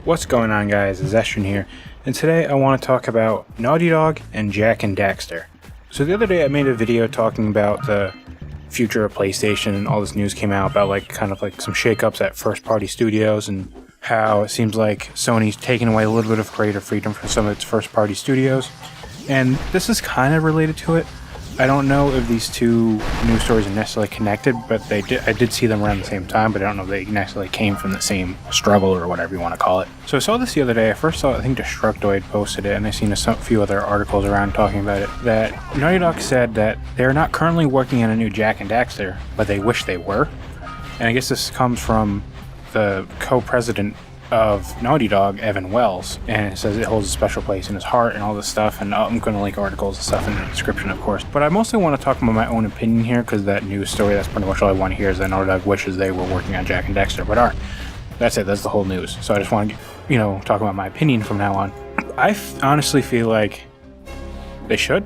What's going on, guys? Zestran here, and today I want to talk about Naughty Dog and Jak and Daxter. So the other day I made a video talking about the future of PlayStation, and all this news came out about kind of some shakeups at first-party studios, and how it seems like Sony's taking away a little bit of creative freedom from some of its first-party studios. And this is kind of related to it. I don't know if these two news stories are necessarily connected, but I did see them around the same time, but I don't know if they necessarily came from the same struggle or whatever you want to call it. So I saw this the other day. I first saw, I think, Destructoid posted it, and I've seen a few other articles around talking about it, that Naughty Dog said that they're not currently working on a new Jak and Daxter, but they wish they were. And I guess this comes from the co-president of Naughty Dog, Evan Wells, and it says it holds a special place in his heart and all this stuff, and I'm going to link articles and stuff in the description, of course. But I mostly want to talk about my own opinion here, because that news story, that's pretty much all I want to hear, is that Naughty Dog wishes they were working on Jak and Daxter, but aren't. That's it, that's the whole news. So I just want to, talk about my opinion from now on. I honestly feel like they should,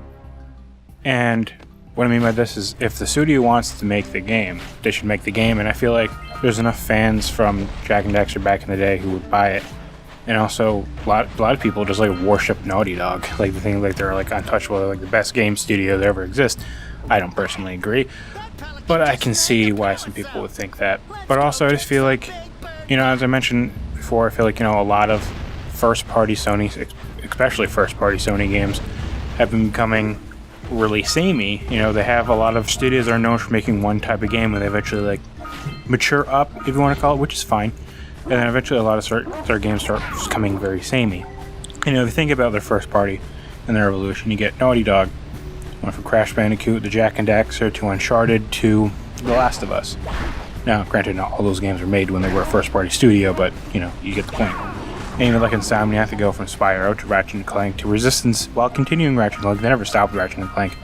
and what I mean by this is, if the studio wants to make the game, they should make the game, and I feel like there's enough fans from Jak and Daxter back in the day who would buy it, and also a lot of people just worship Naughty Dog, they think they're untouchable, they're the best game studio that ever exists. I don't personally agree, but I can see why some people would think that. But also I just feel like, as I mentioned before, I feel like a lot of first-party Sony, especially first-party Sony games, have been becoming really samey. They have a lot of studios that are known for making one type of game, and they eventually mature up, if you want to call it, which is fine. And then eventually a lot of their games start becoming very samey. If you think about their first party and their evolution, you get Naughty Dog, went from Crash Bandicoot to Jak and Daxter to Uncharted to The Last of Us. Now, granted, not all those games were made when they were a first party studio, but you get the point. And even Insomniac to go from Spyro to Ratchet and Clank to Resistance, while continuing Ratchet and Clank. They never stopped Ratchet and Clank,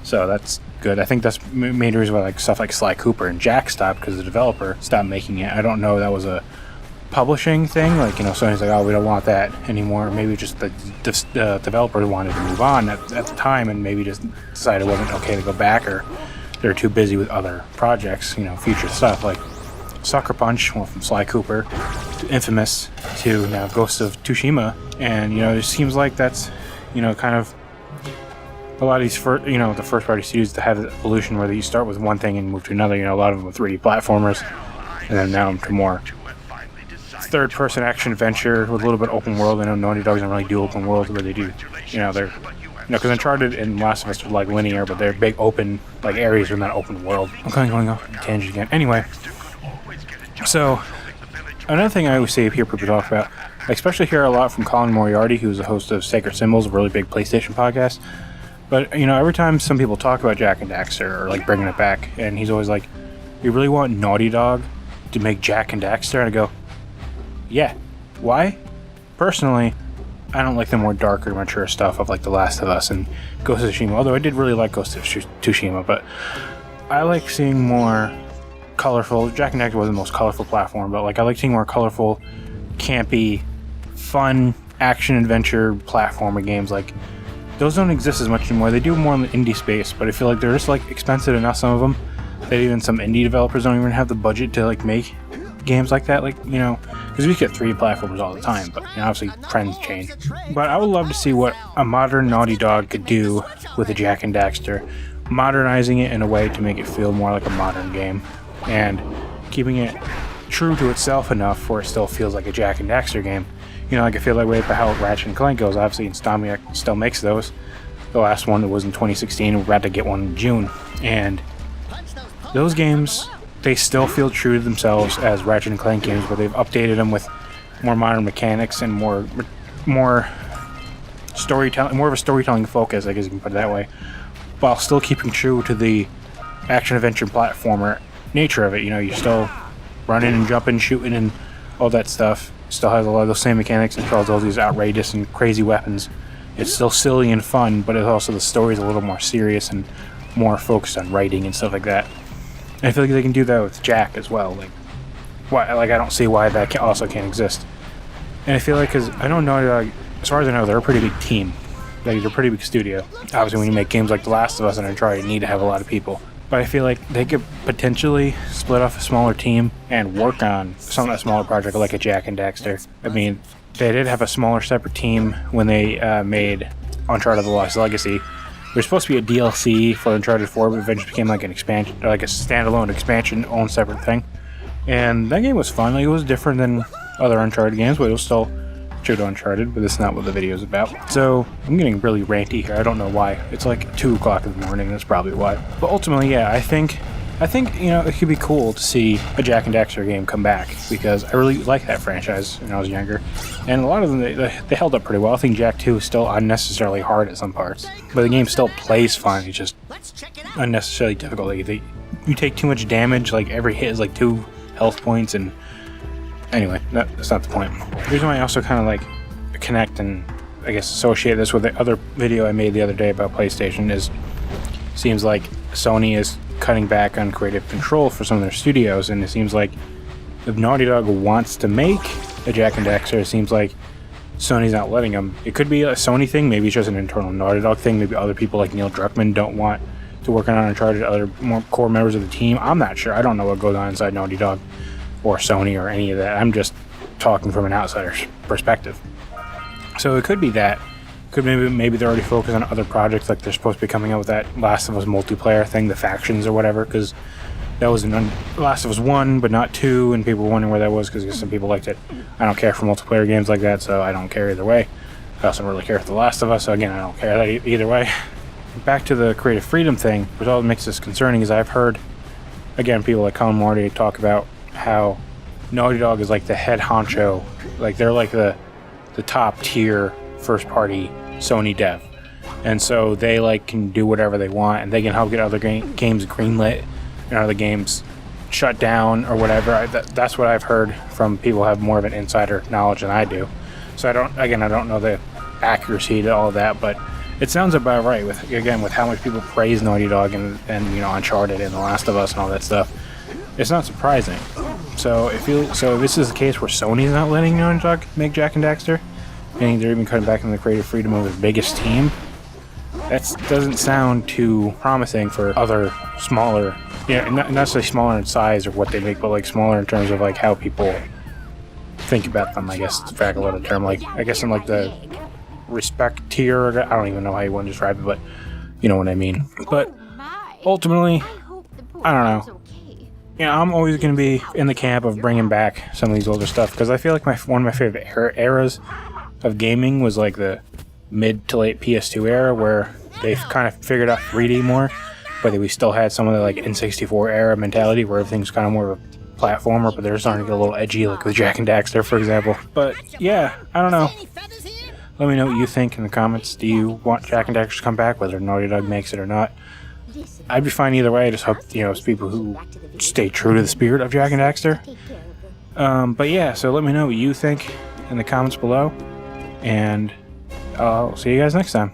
so that's good. I think that's main reason why stuff like Sly Cooper and Jak stopped, because the developer stopped making it. I don't know if that was a publishing thing, Sony's oh, we don't want that anymore. Maybe just the developer wanted to move on at the time, and maybe just decided it wasn't okay to go back, or they're too busy with other projects, future stuff like Sucker Punch, went from Sly Cooper to Infamous to now Ghost of Tsushima, and it seems like that's kind of a lot of these the first party studios that have the evolution where you start with one thing and move to another. A lot of them with 3D platformers, and then now to more third person action adventure with a little bit open world. I know Naughty Dog doesn't really do open world, but they do, they're because Uncharted and Last of Us are linear, but they're big open areas within that open world. I'm kind of going off on a tangent again. Anyway, so another thing I always hear people talk about, I especially hear a lot from Colin Moriarty, who's the host of Sacred Symbols, a really big PlayStation podcast. But every time some people talk about Jak and Daxter or bringing it back, and he's always like, "You really want Naughty Dog to make Jak and Daxter?" And I go, "Yeah. Why?" Personally, I don't like the more darker, mature stuff of The Last of Us and Ghost of Tsushima. Although I did really like Ghost of Tsushima, but I like seeing more colorful. Jak and Daxter was the most colorful platform, but I like seeing more colorful, campy, fun action adventure platformer games. Those don't exist as much anymore. They do more in the indie space, but I feel they're just expensive enough, some of them, that even some indie developers don't even have the budget to make games like that. Because we get 3D platformers all the time, but obviously trends change. But I would love to see what a modern Naughty Dog could do with a Jak and Daxter, modernizing it in a way to make it feel more like a modern game, and keeping it true to itself enough where it still feels like a Jak and Daxter game. I feel that way about how Ratchet and Clank goes. Obviously, Insomniac still makes those. The last one that was in 2016, we're about to get one in June. And those games, they still feel true to themselves as Ratchet and Clank games, but they've updated them with more modern mechanics and more storytelling, more of a storytelling focus, I guess you can put it that way, while still keeping true to the action-adventure platformer nature of it. You're still running and jumping, shooting, and all that stuff. Still has a lot of those same mechanics and all these outrageous and crazy weapons. It's still silly and fun, but it's also the story's a little more serious and more focused on writing and stuff like that. And I feel they can do that with Jak as well. I don't see why that also can't exist. And I feel because I don't know, as far as I know, they're a pretty big team. They're a pretty big studio. Obviously, when you make games like The Last of Us and Uncharted, you need to have a lot of people. but I feel like they could potentially split off a smaller team and work on some of that smaller project like a Jak and Daxter. I mean, they did have a smaller separate team when they made Uncharted: The Lost Legacy. There's supposed to be a DLC for Uncharted 4, but eventually became like an expansion, like a standalone expansion, own separate thing. And that game was fun. Like, it was different than other Uncharted games, but it was still true to Uncharted, but that's not what the video is about. So I'm getting really ranty here. I don't know why. It's like 2 o'clock in the morning. That's probably why. But ultimately, yeah, I think you know, it could be cool to see a Jak and Daxter game come back, because I really liked that franchise when I was younger, and a lot of them they held up pretty well. I think Jak 2 is still unnecessarily hard at some parts, but the game still plays fun. It's just unnecessarily difficult. Like, you take too much damage. Like, every hit is like 2 health points, and anyway, that's not the point. The reason why I also kind of like connect and I guess associate this with the other video I made the other day about PlayStation is, seems like Sony is cutting back on creative control for some of their studios, and it seems like if Naughty Dog wants to make a Jak and Daxter, it seems like Sony's not letting them. It could be a Sony thing, maybe it's just an internal Naughty Dog thing, maybe other people like Neil Druckmann don't want to work on Uncharted, other more core members of the team. I'm not sure. I don't know what goes on inside Naughty Dog or Sony or any of that. I'm just talking from an outsider's perspective. So it could be that. Could maybe they're already focused on other projects, like they're supposed to be coming out with that Last of Us multiplayer thing, the factions or whatever, because that was Last of Us 1 but not 2, and people were wondering where that was because some people liked it. I don't care for multiplayer games like that, so I don't care either way. I also don't really care for The Last of Us, so again, I don't care that either way. Back to the creative freedom thing, which all makes this concerning is I've heard, again, people like Colin Marty talk about how Naughty Dog is like the head honcho, like they're like the top tier first party Sony dev, and so they like can do whatever they want, and they can help get other games greenlit and other games shut down or whatever. That's what I've heard from people who have more of an insider knowledge than I do. So I don't know the accuracy to all of that, but it sounds about right with how much people praise Naughty Dog and you know, Uncharted and The Last of Us and all that stuff. It's not surprising. So if this is the case where Sony's not letting Naughty Dog make Jak and Daxter, and they're even cutting back on the creative freedom of their biggest team, that doesn't sound too promising for other smaller, not necessarily smaller in size or what they make, but like smaller in terms of like how people think about them, I guess, for lack of a better term. Like, I guess in like the respect tier, I don't even know how you want to describe it, but you know what I mean. But ultimately, I don't know. I'm always going to be in the camp of bringing back some of these older stuff, because I feel like one of my favorite eras of gaming was like the mid to late PS2 era, where they've kind of figured out 3D more, but we still had some of the like N64 era mentality where everything's kind of more of a platformer, but they're starting to get a little edgy, like with Jak and Daxter, for example. But yeah, I don't know. Let me know what you think in the comments. Do you want Jak and Daxter to come back, whether Naughty Dog makes it or not? I'd be fine either way. I just hope, it's people who stay true to the spirit of Jak and Daxter. But yeah, so let me know what you think in the comments below, and I'll see you guys next time.